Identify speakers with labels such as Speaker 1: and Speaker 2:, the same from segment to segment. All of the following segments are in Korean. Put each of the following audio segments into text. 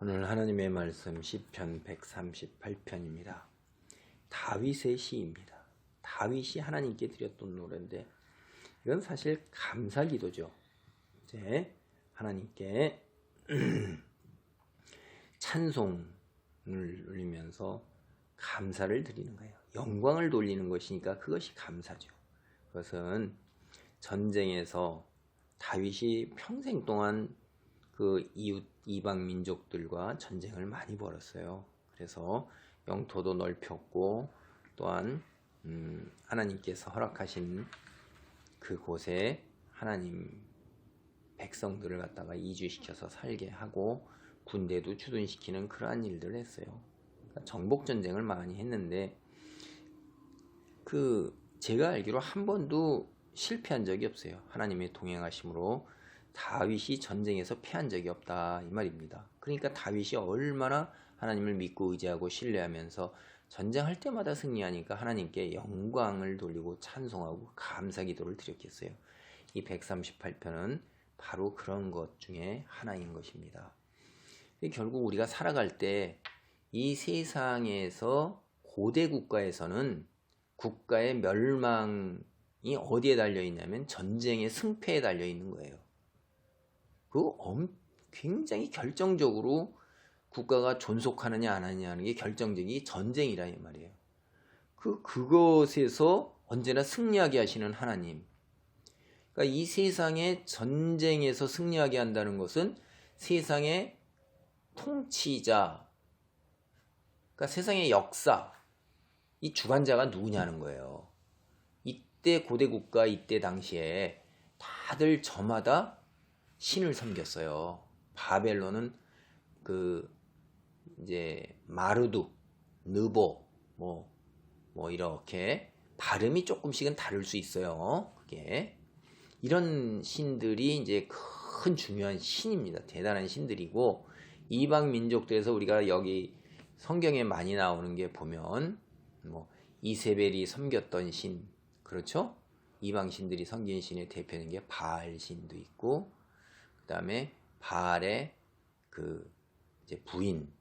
Speaker 1: 오늘 하나님의 말씀 시편 138편입니다. 다윗의 시입니다. 다윗이 하나님께 드렸던 노래인데 이건 사실 감사기도죠. 이제 하나님께 찬송을 올리면서 감사를 드리는 거예요. 영광을 돌리는 것이니까 그것이 감사죠. 그것은 전쟁에서 다윗이 평생 동안 그 이웃 이방 민족들과 전쟁을 많이 벌였어요. 그래서 영토도 넓혔고 또한 하나님께서 허락하신 그곳에 하나님 백성들을 갖다가 이주시켜서 살게 하고 군대도 주둔시키는 그러한 일들을 했어요. 그러니까 정복 전쟁을 많이 했는데 제가 알기로 한 번도 실패한 적이 없어요. 하나님의 동행하심으로 다윗이 전쟁에서 패한 적이 없다 이 말입니다. 그러니까 다윗이 얼마나 하나님을 믿고 의지하고 신뢰하면서 전쟁할 때마다 승리하니까 하나님께 영광을 돌리고 찬송하고 감사기도를 드렸겠어요. 이 138편은 바로 그런 것 중에 하나인 것입니다. 결국 우리가 살아갈 때 이 세상에서 고대 국가에서는 국가의 멸망이 어디에 달려있냐면 전쟁의 승패에 달려있는 거예요. 굉장히 결정적으로 국가가 존속하느냐 안 하느냐는 게 결정적인 전쟁이라 이 말이에요. 그것에서 언제나 승리하게 하시는 하나님. 그러니까 이 세상의 전쟁에서 승리하게 한다는 것은 세상의 통치자, 그러니까 세상의 역사, 이 주관자가 누구냐는 거예요. 이때 고대 국가 이때 당시에 다들 저마다 신을 섬겼어요. 바벨론은 이제 마르둑, 느보, 이렇게 발음이 조금씩은 다를 수 있어요. 그게 이런 신들이 이제 큰 중요한 신입니다. 대단한 신들이고 이방 민족들에서 우리가 여기 성경에 많이 나오는 게 보면 이세벨이 섬겼던 신, 그렇죠? 이방 신들이 섬긴 신의 대표는 게 바알 신도 있고. 그 다음에 바알의 이제 부인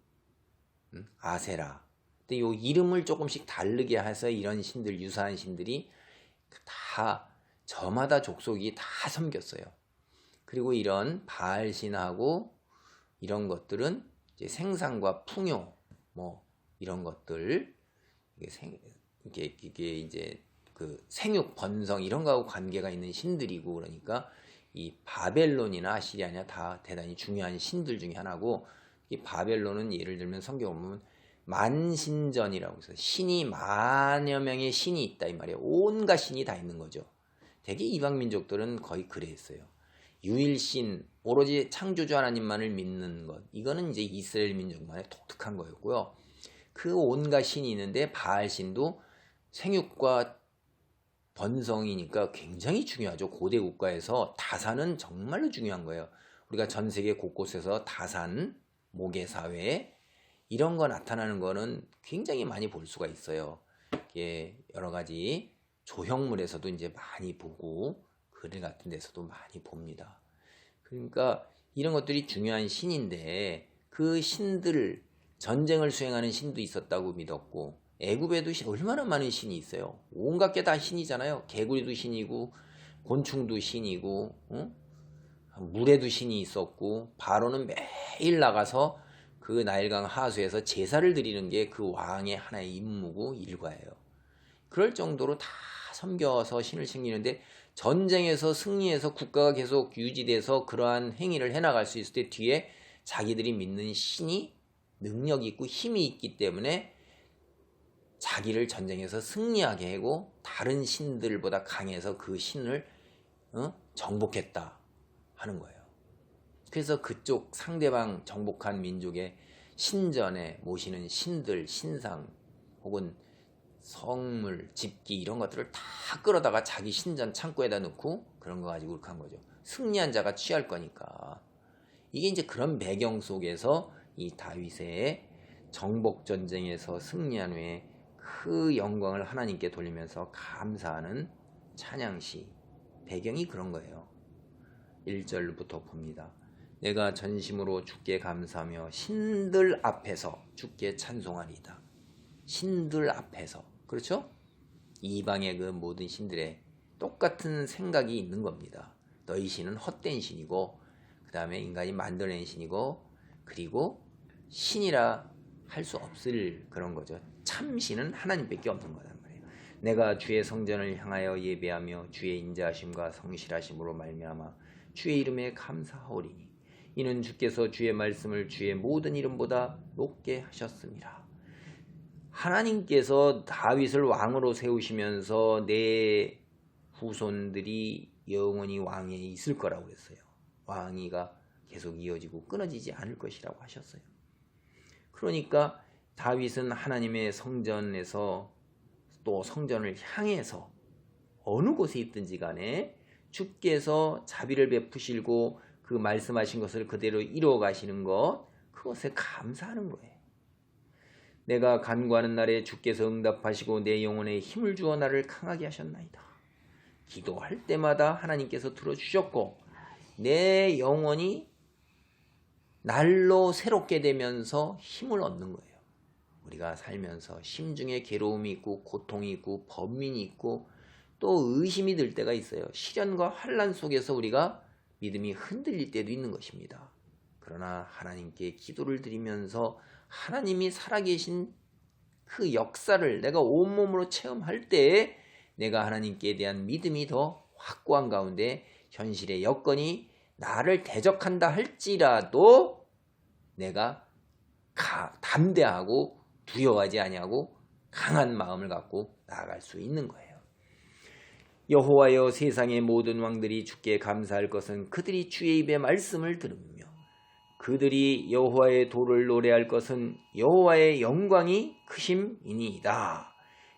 Speaker 1: 아세라. 근데 요 이름을 조금씩 다르게 해서 이런 신들, 유사한 신들이 다 저마다 족속이 다 섬겼어요. 그리고 이런 바알 신하고 이런 것들은 이제 생산과 풍요 이런 것들 이게 이제 생육 번성 이런 거하고 관계가 있는 신들이고, 그러니까 이 바벨론이나 아시리아냐 다 대단히 중요한 신들 중에 하나고, 이 바벨론은 예를 들면 성경을 보면 만신전이라고 해서 신이 만여 명의 신이 있다 이 말이에요. 온갖 신이 다 있는 거죠. 대개 이방 민족들은 거의 그랬어요. 유일신, 오로지 창조주 하나님만을 믿는 것, 이거는 이제 이스라엘 민족만의 독특한 거였고요. 그 온갖 신이 있는데 바알신도 생육과 번성이니까 굉장히 중요하죠. 고대 국가에서 다산은 정말로 중요한 거예요. 우리가 전 세계 곳곳에서 다산, 모계사회 이런 거 나타나는 거는 굉장히 많이 볼 수가 있어요. 이게 여러 가지 조형물에서도 이제 많이 보고 글 같은 데서도 많이 봅니다. 그러니까 이런 것들이 중요한 신인데 그 신들, 전쟁을 수행하는 신도 있었다고 믿었고, 애굽에도 얼마나 많은 신이 있어요. 온갖 게 다 신이잖아요. 개구리도 신이고 곤충도 신이고 물에도 신이 있었고, 바로는 매일 나가서 그 나일강 하수에서 제사를 드리는 게 그 왕의 하나의 임무고 일과예요. 그럴 정도로 다 섬겨서 신을 챙기는데 전쟁에서 승리해서 국가가 계속 유지돼서 그러한 행위를 해나갈 수 있을 때 뒤에 자기들이 믿는 신이 능력이 있고 힘이 있기 때문에 자기를 전쟁에서 승리하게 하고 다른 신들보다 강해서 그 신을 정복했다 하는 거예요. 그래서 그쪽 상대방 정복한 민족의 신전에 모시는 신들, 신상 혹은 성물, 집기 이런 것들을 다 끌어다가 자기 신전 창고에다 넣고 그런 거 가지고 그렇게 한 거죠. 승리한 자가 취할 거니까. 이게 이제 그런 배경 속에서 이 다윗의 정복 전쟁에서 승리한 후에 그 영광을 하나님께 돌리면서 감사하는 찬양시, 배경이 그런 거예요. 1절부터 봅니다. 내가 전심으로 주께 감사하며 신들 앞에서 주께 찬송하리이다. 신들 앞에서. 그렇죠? 이방의 그 모든 신들의 똑같은 생각이 있는 겁니다. 너희 신은 헛된 신이고 그 다음에 인간이 만들어낸 신이고 그리고 신이라 할 수 없을 그런 거죠. 참 신은 하나님밖에 없는 거란 말이에요. 내가 주의 성전을 향하여 예배하며 주의 인자하심과 성실하심으로 말미암아 주의 이름에 감사하오리니 이는 주께서 주의 말씀을 주의 모든 이름보다 높게 하셨습니다. 하나님께서 다윗을 왕으로 세우시면서 내 후손들이 영원히 왕에 있을 거라고 그랬어요. 왕위가 계속 이어지고 끊어지지 않을 것이라고 하셨어요. 그러니까 다윗은 하나님의 성전에서 또 성전을 향해서 어느 곳에 있든지 간에 주께서 자비를 베푸시고 그 말씀하신 것을 그대로 이루어 가시는 것, 그것에 감사하는 거예요. 내가 간구하는 날에 주께서 응답하시고 내 영혼에 힘을 주어 나를 강하게 하셨나이다. 기도할 때마다 하나님께서 들어주셨고 내 영혼이 날로 새롭게 되면서 힘을 얻는 거예요. 우리가 살면서 심중에 괴로움이 있고 고통이 있고 번민이 있고 또 의심이 들 때가 있어요. 시련과 환난 속에서 우리가 믿음이 흔들릴 때도 있는 것입니다. 그러나 하나님께 기도를 드리면서 하나님이 살아계신 그 역사를 내가 온몸으로 체험할 때 내가 하나님께 대한 믿음이 더 확고한 가운데 현실의 여건이 나를 대적한다 할지라도 내가 담대하고 두려워하지 아니하고 강한 마음을 갖고 나아갈 수 있는 거예요. 여호와여 세상의 모든 왕들이 주께 감사할 것은 그들이 주의 입의 말씀을 들으며 그들이 여호와의 도를 노래할 것은 여호와의 영광이 크심이니이다.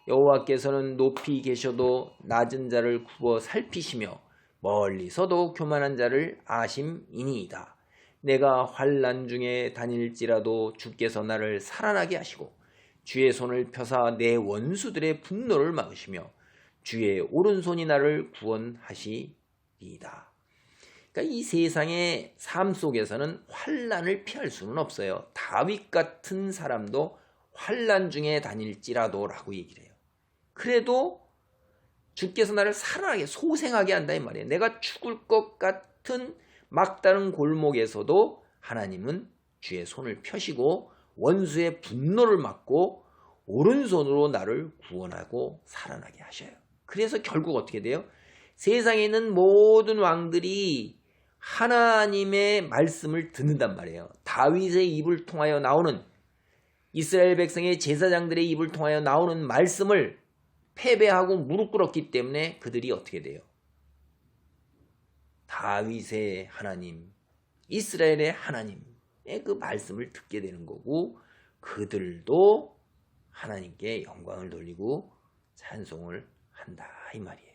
Speaker 1: 여호와께서는 높이 계셔도 낮은 자를 굽어 살피시며 멀리서도 교만한 자를 아심이니이다. 내가 환난 중에 다닐지라도 주께서 나를 살아나게 하시고 주의 손을 펴사 내 원수들의 분노를 막으시며 주의 오른손이 나를 구원하시리이다. 그러니까 이 세상의 삶 속에서는 환난을 피할 수는 없어요. 다윗 같은 사람도 환난 중에 다닐지라도 라고 얘기를 해요. 그래도 주께서 나를 살아나게 소생하게 한다 이 말이에요. 내가 죽을 것 같은 막다른 골목에서도 하나님은 주의 손을 펴시고 원수의 분노를 막고 오른손으로 나를 구원하고 살아나게 하셔요. 그래서 결국 어떻게 돼요? 세상에 있는 모든 왕들이 하나님의 말씀을 듣는단 말이에요. 다윗의 입을 통하여 나오는 이스라엘 백성의 제사장들의 입을 통하여 나오는 말씀을 패배하고 무릎 꿇었기 때문에 그들이 어떻게 돼요? 다윗의 하나님, 이스라엘의 하나님의 그 말씀을 듣게 되는 거고 그들도 하나님께 영광을 돌리고 찬송을 한다 이 말이에요.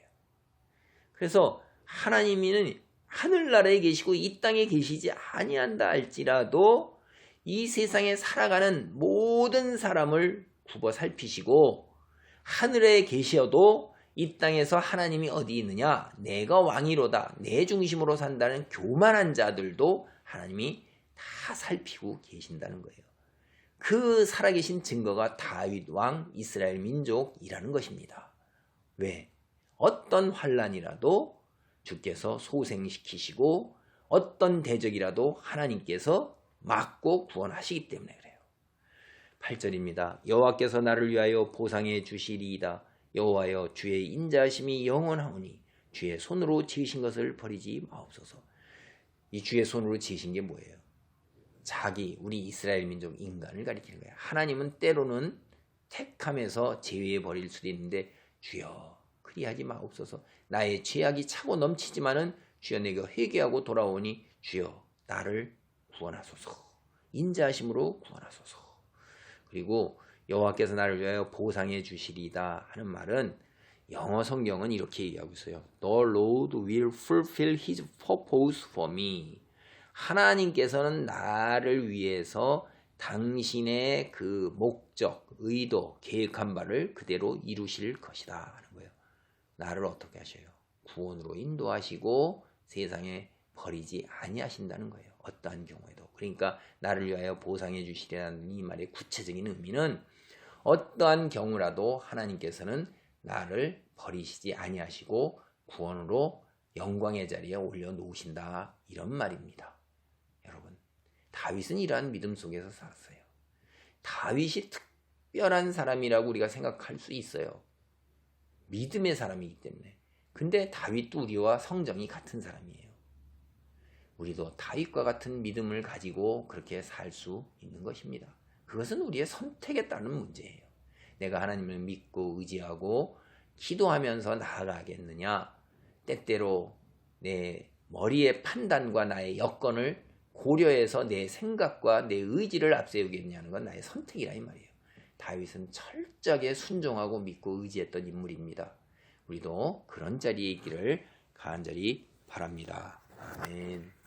Speaker 1: 그래서 하나님은 하늘나라에 계시고 이 땅에 계시지 아니한다 할지라도 이 세상에 살아가는 모든 사람을 굽어 살피시고 하늘에 계셔도 이 땅에서 하나님이 어디 있느냐? 내가 왕이로다. 내 중심으로 산다는 교만한 자들도 하나님이 다 살피고 계신다는 거예요. 그 살아계신 증거가 다윗 왕 이스라엘 민족이라는 것입니다. 왜? 어떤 환난이라도 주께서 소생시키시고 어떤 대적이라도 하나님께서 막고 구원하시기 때문에 그래요. 8절입니다. 여호와께서 나를 위하여 보상해 주시리이다. 여호와여 주의 인자하심이 영원하오니 주의 손으로 지으신 것을 버리지 마옵소서. 이 주의 손으로 지으신 게 뭐예요? 우리 이스라엘 민족 인간을 가리키는 거예요. 하나님은 때로는 택함에서 제외해 버릴 수도 있는데 주여 그리하지 마옵소서. 나의 죄악이 차고 넘치지만은 주여 내가 회개하고 돌아오니 주여 나를 구원하소서. 인자하심으로 구원하소서. 그리고 여호와께서 나를 위하여 보상해 주시리이다 하는 말은 영어 성경은 이렇게 얘기하고 있어요. The Lord will fulfill His purpose for me. 하나님께서는 나를 위해서 당신의 그 목적, 의도, 계획한 바를 그대로 이루실 것이다 하는 거예요. 나를 어떻게 하셔요? 구원으로 인도하시고 세상에 버리지 아니하신다는 거예요. 어떠한 경우에도. 그러니까 나를 위하여 보상해 주시리라는 이 말의 구체적인 의미는 어떠한 경우라도 하나님께서는 나를 버리시지 아니하시고 구원으로 영광의 자리에 올려놓으신다, 이런 말입니다. 여러분, 다윗은 이러한 믿음 속에서 살았어요. 다윗이 특별한 사람이라고 우리가 생각할 수 있어요. 믿음의 사람이기 때문에. 근데 다윗도 우리와 성정이 같은 사람이에요. 우리도 다윗과 같은 믿음을 가지고 그렇게 살 수 있는 것입니다. 그것은 우리의 선택에 따른 문제예요. 내가 하나님을 믿고 의지하고 기도하면서 나아가겠느냐, 때때로 내 머리의 판단과 나의 여건을 고려해서 내 생각과 내 의지를 앞세우겠냐는 건 나의 선택이라 이 말이에요. 다윗은 철저하게 순종하고 믿고 의지했던 인물입니다. 우리도 그런 자리에 있기를 간절히 바랍니다. 아멘.